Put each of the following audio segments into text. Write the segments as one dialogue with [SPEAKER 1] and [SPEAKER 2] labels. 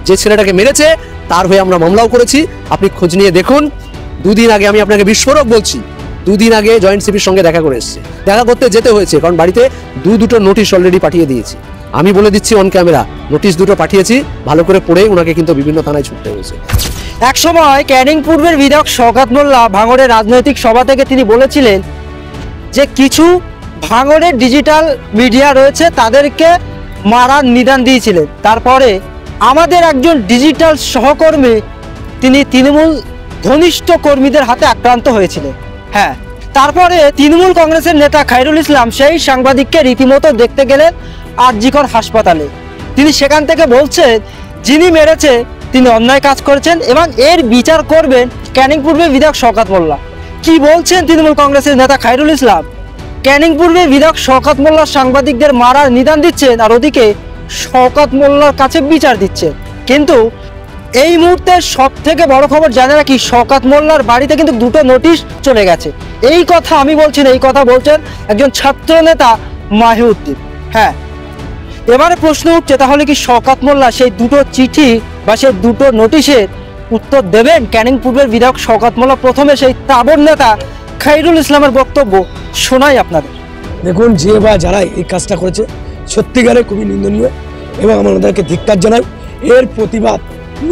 [SPEAKER 1] যে ছেলেটাকে মেরেছে তার হয়ে আমরা মামলাও করেছি, আপনি খোঁজ নিয়ে দেখুন। দুদিন আগে আমি আপনাকে বিস্ফোরক বলছি, দুদিন আগে জয়েন্ট সিপির সঙ্গে দেখা করে এসেছে, দেখা করতে যেতে হয়েছে কারণ বাড়িতে দুটো নোটিশ অলরেডি পাঠিয়ে দিয়েছি। আমি বলে দিচ্ছি অন ক্যামেরা, নোটিশ দুটো পাঠিয়েছি, ভালো করে পড়ে ওনাকে কিন্তু বিভিন্ন থানায় ছুটতে হয়েছে।
[SPEAKER 2] একসময় ক্যানিং পূর্বের বিধায়ক শওকত মোল্লা ভাঙড়ের রাজনৈতিক সভা থেকে তিনি বলেছিলেন যে কিছু ভাঙড়ের ডিজিটাল মিডিয়া রয়েছে তাদেরকে মারার নিদান দিয়েছিলেন। তারপরে আমাদের একজন ডিজিটাল সহকর্মী তিনি তৃণমূল ঘনিষ্ঠ কর্মীদের হাতে আক্রান্ত হয়েছিলেন। হ্যাঁ, তারপরে তৃণমূল কংগ্রেসের নেতা খায়রুল ইসলাম সেই সাংবাদিককে রীতিমতো দেখতে গেলেন আর.জি. কর হাসপাতালে। তিনি সেখান থেকে বলছেন যিনি মেরেছে তিনি অন্যায় কাজ করেছেন এবং এর বিচার করবেন ক্যানিং পূর্বের বিধায়ক শওকত মোল্লা। কি বলছেন তৃণমূল কংগ্রেসের নেতা খায়রুল ইসলাম? ক্যানিং পূর্বের বিধায়ক শওকত মোল্লা সাংবাদিকদের মারার নিদান দিচ্ছেন আর ওদিকে শওকত মোল্লার কাছে বিচার দিচ্ছেন। কিন্তু এই মুহূর্তে সব থেকে বড় খবর জানে না কি, শওকত মোল্লার বাড়িতে কিন্তু দুটো নোটিশ চলে গেছে। এই কথা আমি বলছি না, এই কথা বলছেন একজন ছাত্র নেতা মাহিউদ্দিন। হ্যাঁ, এবারে প্রশ্ন উঠছে তাহলে কি শওকত মোল্লা সেই দুটো চিঠি বা সেই দুটো নোটিশের উত্তর দেবেন? ক্যানিং পূর্বের বিধায়ক শওকত মোল্লা প্রথমে সেই তাবর নেতা খায়রুল ইসলামের বক্তব্য শোনাই আপনাদের।
[SPEAKER 3] দেখুন, যে বা যারা এই কাজটা করেছে সত্যিকারে খুবই নিন্দনীয় এবং আমরা ওনাদেরকে ধিক্কার জানাই। এর প্রতিবাদ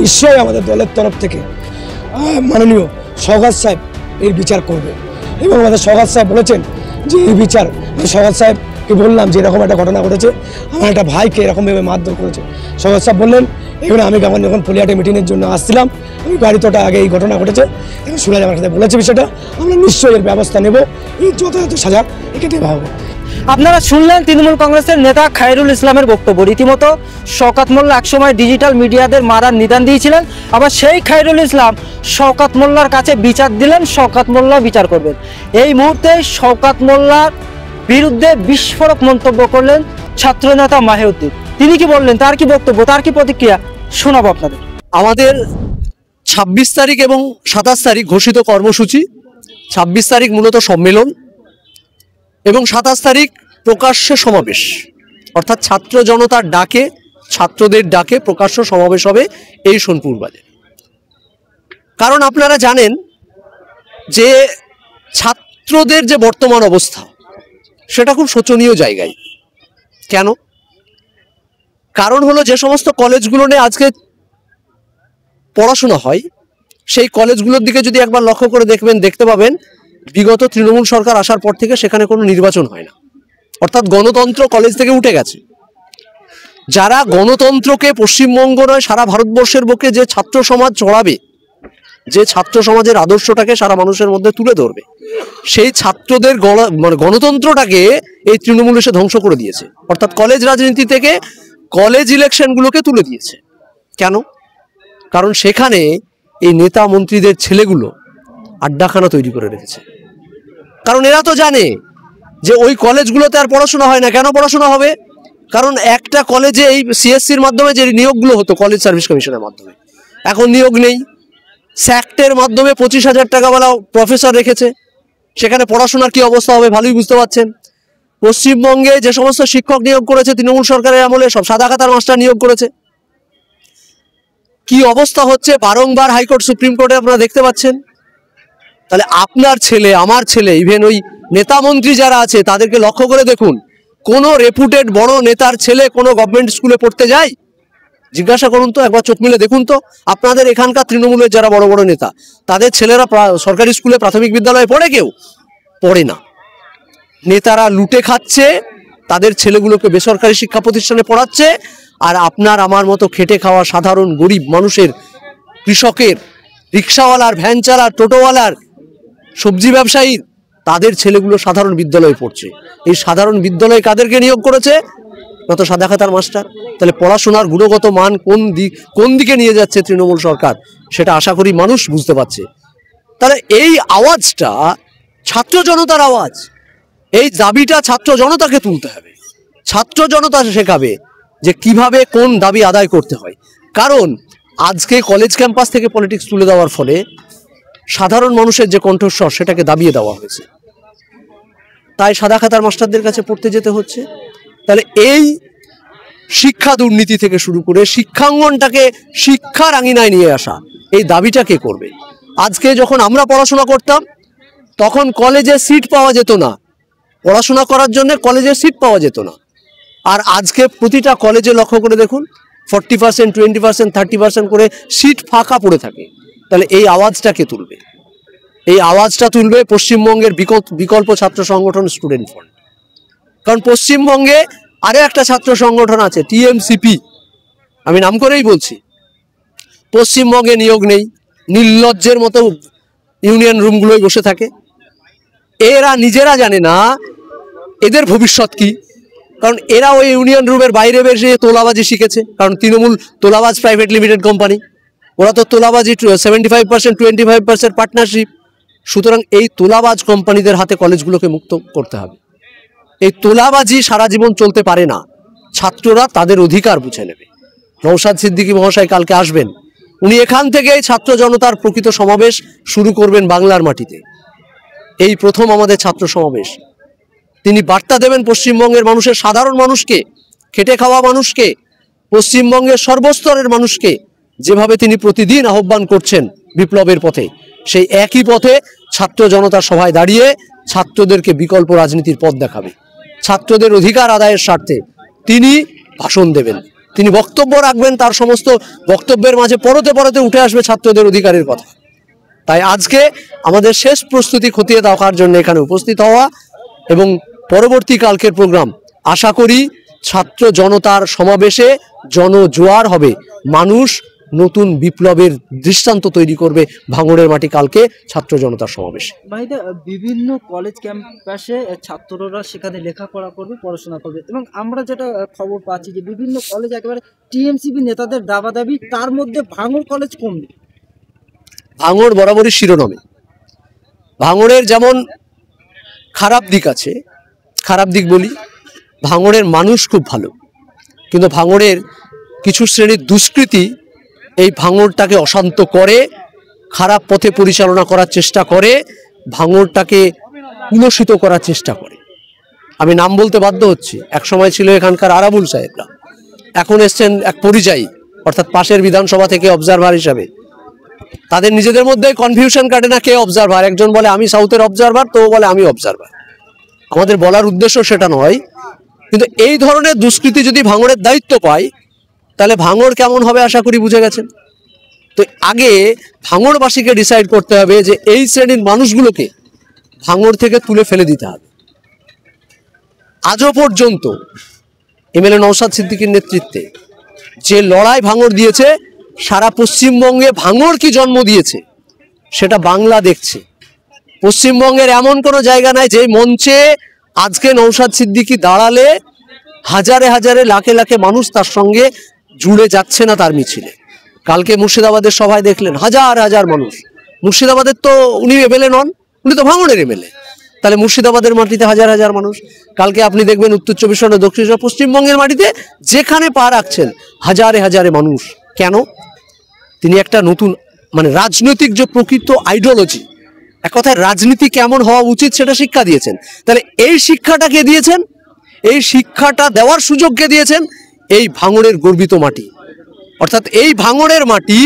[SPEAKER 3] নিশ্চয়ই আমাদের দলের তরফ থেকে মাননীয় শওকত সাহেব এর বিচার করবে এবং আমাদের শওকত সাহেব বলেছেন যে এই বিচার, শওকত সাহেবকে বললাম যে এরকম একটা ঘটনা ঘটেছে, আমার একটা ভাইকে এরকমভাবে মারধর করেছে। শওকত সাহেব বললেন এখানে আমি যখন পলিয়াটে মিটিংয়ের জন্য আসছিলাম আমি বাড়িতে আগে এই ঘটনা ঘটেছে এবং সুরাজ আমার সাথে বলেছে বিষয়টা, আমরা নিশ্চয়ই এর ব্যবস্থা নেব, এই যথাযথ সাজা একে দেওয়া হবে।
[SPEAKER 2] আপনারা শুনলেন তৃণমূল কংগ্রেসের নেতা খায়রুল ইসলামের বক্তব্য। রীতিমতো শওকত মোল্লা একসময় ডিজিটাল মিডিয়াদের মারার নিদান দিয়েছিলেন, আবার সেই খায়রুল ইসলাম শওকত মোল্লার কাছে বিচার দিলেন, শওকত মোল্লা বিচার করবেন। এই মুহূর্তে শওকত মোল্লার বিরুদ্ধে বিস্ফোরক মন্তব্য করলেন ছাত্রনেতা মাহিউদ্দিন। তিনি কি বললেন, তার কি বক্তব্য, তার কি প্রতিক্রিয়া শোনাবো আপনাদের।
[SPEAKER 1] আমাদের 26 তারিখ এবং 27 তারিখ ঘোষিত কর্মসূচি। 26 তারিখ মূলত সম্মেলন এবং 27 তারিখ প্রকাশ্য সমাবেশ, অর্থাৎ ছাত্র জনতার ডাকে, ছাত্রদের ডাকে প্রকাশ্য সমাবেশ হবে এই সোনপুর বাজারে। কারণ আপনারা জানেন যে ছাত্রদের যে বর্তমান অবস্থা সেটা খুব শোচনীয় জায়গায়। কেন? কারণ হলো যে সমস্ত কলেজগুলো নিয়ে আজকে পড়াশোনা হয় সেই কলেজগুলোর দিকে যদি একবার লক্ষ্য করে দেখতে পাবেন বিগত তৃণমূল সরকার আসার পর থেকে সেখানে কোনো নির্বাচন হয় না, অর্থাৎ গণতন্ত্র কলেজ থেকে উঠে গেছে। যারা গণতন্ত্রকে পশ্চিমবঙ্গ নয় সারা ভারতবর্ষের বুকে যে ছাত্র সমাজ চড়াবে, যে ছাত্র সমাজের আদর্শটাকে সারা মানুষের মধ্যে তুলে ধরবে, সেই ছাত্রদের গণতন্ত্রটাকে এই তৃণমূল এসে ধ্বংস করে দিয়েছে। অর্থাৎ কলেজ রাজনীতি থেকে কলেজ ইলেকশনগুলোকে তুলে দিয়েছে। কেন? কারণ সেখানে এই নেতা মন্ত্রীদের ছেলেগুলো আড্ডাখানা তৈরি করে রেখেছে। কারণ এরা তো জানে যে ওই কলেজগুলোতে আর পড়াশোনা হয় না। কেন পড়াশোনা হবে? কারণ একটা কলেজে এই সিএসসির মাধ্যমে যে নিয়োগগুলো হতো কলেজ সার্ভিস কমিশনের মাধ্যমে, এখন নিয়োগ নেই। স্যাক্টের মাধ্যমে 25,000 টাকাওয়ালা প্রফেসর রেখেছে, সেখানে পড়াশোনার কি অবস্থা হবে ভালোই বুঝতে পারছেন। পশ্চিমবঙ্গে যে সমস্ত শিক্ষক নিয়োগ করেছে তৃণমূল সরকারের আমলে সব সাদা খাতার মাস্টার নিয়োগ করেছে। কি অবস্থা হচ্ছে বারংবার হাইকোর্ট সুপ্রিম কোর্টে আপনারা দেখতে পাচ্ছেন। তাহলে আপনার ছেলে, আমার ছেলে, ইভেন ওই নেতা মন্ত্রী যারা আছে তাদেরকে লক্ষ্য করে দেখুন, কোনো রেপুটেড বড় নেতার ছেলে কোনো গভর্নমেন্ট স্কুলে পড়তে যায়? জিজ্ঞাসা করুন তো, একবার চোখ মিলে দেখুন তো। আপনাদের এখানকার তৃণমূলের যারা বড় বড় নেতা তাদের ছেলেরা সরকারি স্কুলে প্রাথমিক বিদ্যালয়ে পড়ে? কেউ পড়ে না। নেতারা লুটে খাচ্ছে, তাদের ছেলেগুলোকে বেসরকারি শিক্ষা প্রতিষ্ঠানে পড়াচ্ছে, আর আপনার আমার মতো খেটে খাওয়া সাধারণ গরিব মানুষের, কৃষকের, রিক্সাওয়ালার, ভ্যান চালার, টোটোওয়ালার, সবজি ব্যবসায়ীর, তাদের ছেলেগুলো সাধারণ বিদ্যালয়ে পড়ছে। এই সাধারণ বিদ্যালয়ে কাদেরকে নিয়োগ করেছে? কত সাদা খাতার মাস্টার। তাহলে পড়াশোনার গুণগত মান কোন দিকে নিয়ে যাচ্ছে তৃণমূল সরকার, সেটা আশা করি মানুষ বুঝতে পারছে। তাহলে এই আওয়াজটা ছাত্র জনতার আওয়াজ, এই দাবিটা ছাত্র জনতাকে তুলতে হবে। ছাত্র জনতা শেখাবে যে কিভাবে কোন দাবি আদায় করতে হয়। কারণ আজকে কলেজ ক্যাম্পাস থেকে পলিটিক্স তুলে দেওয়ার ফলে সাধারণ মানুষের যে কণ্ঠস্বর সেটাকে দাবিয়ে দেওয়া হয়েছে, তাই সাদা খাতার মাস্টারদের কাছে পড়তে যেতে হচ্ছে। তাহলে এই শিক্ষা দুর্নীতি থেকে শুরু করে শিক্ষাঙ্গনটাকে শিক্ষার আঙিনায় নিয়ে আসা, এই দাবিটা কে করবে? আজকে যখন আমরা পড়াশোনা করতাম তখন কলেজে সিট পাওয়া যেত না, পড়াশোনা করার জন্য কলেজে সিট পাওয়া যেত না। আর আজকে প্রতিটা কলেজে লক্ষ্য করে দেখুন 40%, 20%, 30% করে সিট ফাঁকা পড়ে থাকে। তাহলে এই আওয়াজটা কে তুলবে? এই আওয়াজটা তুলবে পশ্চিমবঙ্গের বিকল্প ছাত্র সংগঠন স্টুডেন্ট ফ্রন্ট। কারণ পশ্চিমবঙ্গে আরো একটা ছাত্র সংগঠন আছে টিএমসিপি, আমি নাম করেই বলছি। পশ্চিমবঙ্গে নিয়োগ নেই, নির্লজ্জের মতো ইউনিয়ন রুমগুলোয় বসে থাকে। এরা নিজেরা জানে না এদের ভবিষ্যৎ কি, কারণ এরা ওই ইউনিয়ন রুমের বাইরে বেশি তোলাবাজি শিখেছে। কারণ তৃণমূল তোলাবাজ প্রাইভেট লিমিটেড কোম্পানি, ওরা তো তোলাবাজি 75%, 25% পার্টনারশিপ। সুতরাং এই তোলাবাজ কোম্পানিদের হাতে কলেজগুলোকে মুক্ত করতে হবে। এই তোলাবাজি সারা জীবন চলতে পারে না, ছাত্ররা তাদের অধিকার বুঝে নেবে। নওশাদ সিদ্দিকী মহাশয় কালকে আসবেন, উনি এখান থেকেই ছাত্র জনতার প্রকৃত সমাবেশ শুরু করবেন বাংলার মাটিতে। এই প্রথম আমাদের ছাত্র সমাবেশ। তিনি বার্তা দেবেন পশ্চিমবঙ্গের মানুষের, সাধারণ মানুষকে, খেটে খাওয়া মানুষকে, পশ্চিমবঙ্গের সর্বস্তরের মানুষকে যেভাবে তিনি প্রতিদিন আহ্বান করছেন বিপ্লবের পথে, সেই একই পথে ছাত্র জনতার সভায় দাঁড়িয়ে ছাত্রদেরকে বিকল্প রাজনীতির পথ দেখাবে। ছাত্রদের অধিকার আদায়ের স্বার্থে তিনি ভাষণ দেবেন, তিনি বক্তব্য রাখবেন। তার সমস্ত বক্তব্যের মাঝে পরতে পরতে উঠে আসবে ছাত্রদের অধিকারের কথা। তাই আজকে আমাদের শেষ প্রস্তুতি খতিয়ে দেখার জন্য এখানে উপস্থিত হওয়া এবং পরবর্তী কালকের প্রোগ্রাম আশা করি ছাত্র জনতার সমাবেশে জনজোয়ার হবে। মানুষ নতুন বিপ্লবের দৃষ্টান্ত তৈরি করবে ভাঙড়ের মাটি কালকে ছাত্র জনতার সমাবেশে।
[SPEAKER 2] ভাইদা, বিভিন্ন কলেজ ক্যাম্পাসে ছাত্ররা সেখানে লেখাপড়া করবে, পড়াশোনা করবে, এবং আমরা যেটা খবর পাচ্ছি যে বিভিন্ন কলেজ একেবারে টিএমসিপি নেতাদের দাবি, তার মধ্যে ভাঙড় কলেজ কমবে।
[SPEAKER 1] ভাঙড় বরাবরই শিরোনামে। ভাঙড়ের যেমন খারাপ দিক আছে, খারাপ দিক বলি, ভাঙড়ের মানুষ খুব ভালো, কিন্তু ভাঙড়ের কিছু শ্রেণীর দুষ্কৃতী এই ভাঙড়টাকে অশান্ত করে, খারাপ পথে পরিচালনা করার চেষ্টা করে, ভাঙড়টাকে কুলসিত করার চেষ্টা করে। আমি নাম বলতে বাধ্য হচ্ছি। এক সময় ছিল এখানকার আরাবুল সাহেবরা, এখন এসছেন এক পরিযায়ী, অর্থাৎ পাশের বিধানসভা থেকে অবজারভার হিসাবে। তাদের নিজেদের মধ্যে কনফিউশন কাটে না কে অবজারভার। একজন বলে আমি সাউথের অবজারভার, তো বলে আমি অবজারভার। আমাদের বলার উদ্দেশ্য সেটা নয়, কিন্তু এই ধরনের দুষ্কৃতি যদি ভাঙড়ের দায়িত্ব পায় তাহলে ভাঙড় কেমন হবে আশা করি বুঝে গেছেন। তো আগে ভাঙড়বাসীকে ডিসাইড করতে হবে যে এই শ্রেণীর মানুষগুলোকে ভাঙড় থেকে তুলে ফেলে দিতে হবে। আজও পর্যন্ত এমএলএ নওশাদ সিদ্দিকীর নেতৃত্বে যে লড়াই ভাঙড় দিয়েছে, সারা পশ্চিমবঙ্গে ভাঙড় কি জন্ম দিয়েছে সেটা বাংলা দেখছে। পশ্চিমবঙ্গের এমন কোনো জায়গা নাই যে মঞ্চে আজকে নওশাদ সিদ্দিকী দাঁড়ালে হাজারে হাজারে লাখে লাখে মানুষ তার সঙ্গে জুড়ে যাচ্ছে না তার মিছিলে। কালকে মুর্শিদাবাদের সভায় দেখলেন হাজার হাজার মানুষ। মুর্শিদাবাদের তো উনি এমএলএ নন, উনি তো ভাঙড়ের এমএলএ, তাহলে মুর্শিদাবাদের মাটিতে হাজার হাজার মানুষ। কালকে আপনি দেখবেন উত্তর চব্বিশ পরগনা, দক্ষিণ পশ্চিমবঙ্গের মাটিতে যেখানে পা রাখছেন হাজারে হাজারে মানুষ। কেন? তিনি একটা নতুন রাজনৈতিক যে প্রকৃত আইডিওলজি, এক কথায় রাজনীতি কেমন হওয়া উচিত সেটা শিক্ষা দিয়েছেন। তাহলে এই শিক্ষাটা কে দিয়েছেন? এই শিক্ষাটা দেওয়ার সুযোগ কে দিয়েছেন? এই ভাঙড়ের গর্বিত মাটি, অর্থাৎ এই ভাঙড়ের মাটি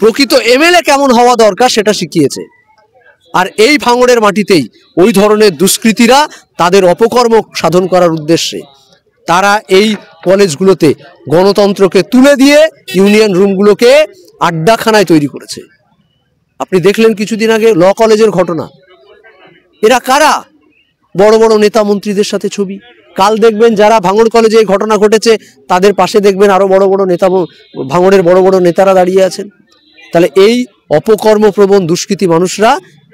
[SPEAKER 1] প্রকৃত এমএলএ কেমন হওয়া দরকার সেটা শিখিয়েছে। আর এই ভাঙড়ের মাটিতেই ওই ধরনের দুষ্কৃতীরা তাদের অপকর্ম সাধন করার উদ্দেশ্যে তারা এই কলেজগুলোতে গণতন্ত্রকে তুলে দিয়ে ইউনিয়ন রুমগুলোকে আড্ডাখানায় তৈরি করেছে। আপনি দেখলেন কিছুদিন আগে ল কলেজের ঘটনা। এরা কারা? বড় বড় নেতা মন্ত্রীদের সাথে ছবি। কাল দেখবেন যারা ভাঙড় কলেজে এই ঘটনা ঘটেছে তাদের পাশে দেখবেন আরো বড় বড় নেতা, ভাঙড়ের বড় বড় নেতারা দাঁড়িয়ে আছেন। তাহলে এই অপকর্মপ্রবণ দুষ্কৃতী মানুষরা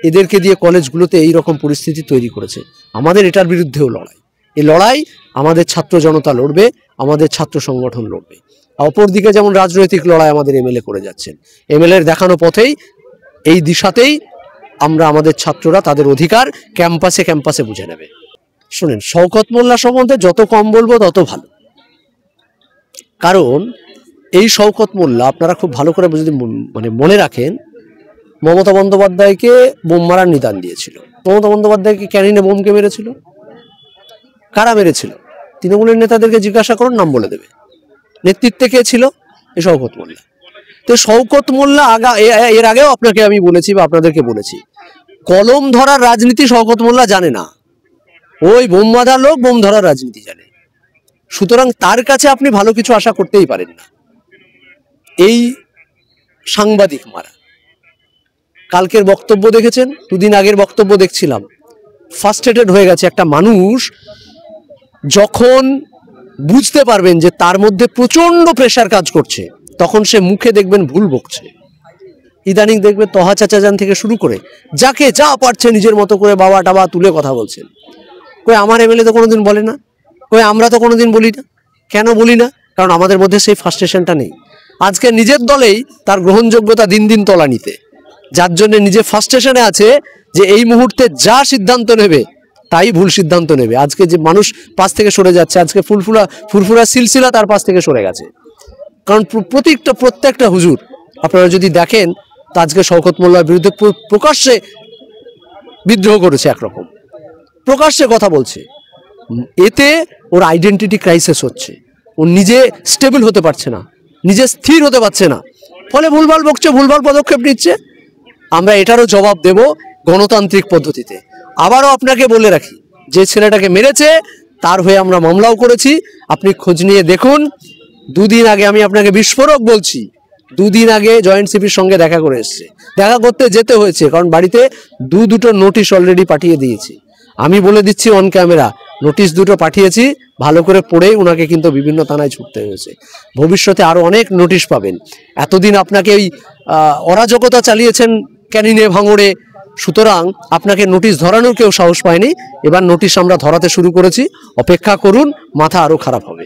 [SPEAKER 1] এদেরকে দিয়ে কলেজগুলোতে এই রকম পরিস্থিতি তৈরি করেছে। আমাদের এটার বিরুদ্ধেও লড়াই। এই লড়াই আমাদের ছাত্র জনতা লড়বে, আমাদের ছাত্র সংগঠন লড়বে। অপরদিকে যেমন রাজনৈতিক লড়াই আমাদের এমএলএ করে যাচ্ছেন, এমএলএর দেখানো পথেই, এই দিশাতেই আমরা আমাদের ছাত্ররা তাদের অধিকার ক্যাম্পাসে ক্যাম্পাসে বুঝে নেবে। শুনেন, শওকত মোল্লা সম্বন্ধে যত কম বলবো তত ভালো। কারণ এই শওকত মোল্লা আপনারা খুব ভালো করে যদি মনে রাখেন, মমতা বন্দ্যোপাধ্যায়কে বোম মারার নিদান দিয়েছিল। মমতা বন্দ্যোপাধ্যায়কে ক্যানিনে বোম কে মেরেছিল? কারা মেরেছিল? তৃণমূলের নেতাদেরকে জিজ্ঞাসা করুন, নাম বলে দেবে। নেতৃত্বে কে ছিল? এই শওকত মোল্লা। তো শওকত মোল্লা এর আগেও আপনাকে আমি বলেছি বা আপনাদেরকে বলেছি, কলম ধরার রাজনীতি শওকত মোল্লা জানে না। ওই বোম বাঁধার লোক বোম ধরার রাজনীতি জানে। সুতরাং তার কাছে আপনি ভালো কিছু আশা করতেই পারেন না। এই সাংবাদিক মারা, কালকের বক্তব্য দেখেছেন, দুদিন আগের বক্তব্য দেখছিলাম, ফার্স্ট্রেটেড হয়ে গেছে। একটা মানুষ যখন বুঝতে পারবেন যে তার মধ্যে প্রচন্ড প্রেশার কাজ করছে, তখন সে মুখে দেখবেন ভুল বকছে। ইদানিং দেখবেন তহা চাচাজান থেকে শুরু করে যাকে যা পারছে নিজের মতো করে বাবা টাবা তুলে কথা বলছেন। কই আমার এমএলএ তো কোনোদিন বলে না, কই আমরা তো কোনোদিন বলি না। কেন বলি না? কারণ আমাদের মধ্যে সেই ফার্স্ট্রেশনটা নেই। আজকে নিজের দলেই তার গ্রহণযোগ্যতা দিন দিন তলানিতে, যার জন্য নিজে ফার্স্ট্রেশনে আছে যে এই মুহূর্তে যা সিদ্ধান্ত নেবে তাই ভুল সিদ্ধান্ত নেবে। আজকে যে মানুষ পাশ থেকে সরে যাচ্ছে, আজকে ফুরফুরা সিলসিলা তার পাশ থেকে সরে গেছে। কারণ প্রত্যেকটা হুজুর আপনারা যদি দেখেন, তা আজকে শওকত মোল্লার বিরুদ্ধে প্রকাশ্যে বিদ্রোহ করেছে, একরকম প্রকাশ্যে কথা বলছে। এতে ওর আইডেন্টিটি ক্রাইসিস হচ্ছে, ও নিজে স্টেবল হতে পারছে না, নিজে স্থির হতে পারছে না, ফলে ভুলভাল বকছে, ভুলভাল পদক্ষেপ নিচ্ছে। আমরা এটারও জবাব দেব গণতান্ত্রিক পদ্ধতিতে। আবারও আপনাকে বলে রাখি, যে ছেলেটাকে মেরেছে তার হয়ে আমরা মামলাও করেছি, আপনি খোঁজ নিয়ে দেখুন। দুদিন আগে আমি আপনাকে বিস্ফোরক বলছি, দুদিন আগে জয়েন্ট সিপির সঙ্গে দেখা করে এসছে। দেখা করতে যেতে হয়েছে কারণ বাড়িতে দুটো নোটিশ অলরেডি পাঠিয়ে দিয়েছি। আমি বলে দিচ্ছি অন ক্যামেরা, নোটিশ দুটো পাঠিয়েছি, ভালো করে পড়েই ওনাকে কিন্তু বিভিন্ন থানায় ছুটতে হয়েছে। ভবিষ্যতে আরও অনেক নোটিশ পাবেন। এতদিন আপনাকে ওই অরাজকতা চালিয়েছেন ক্যানিনে ভাঙড়ে, সুতরাং আপনাকে নোটিশ ধরানোর কেউ সাহস পায়নি। এবার নোটিশ আমরা ধরাতে শুরু করেছি, অপেক্ষা করুন, মাথা আরও খারাপ হবে।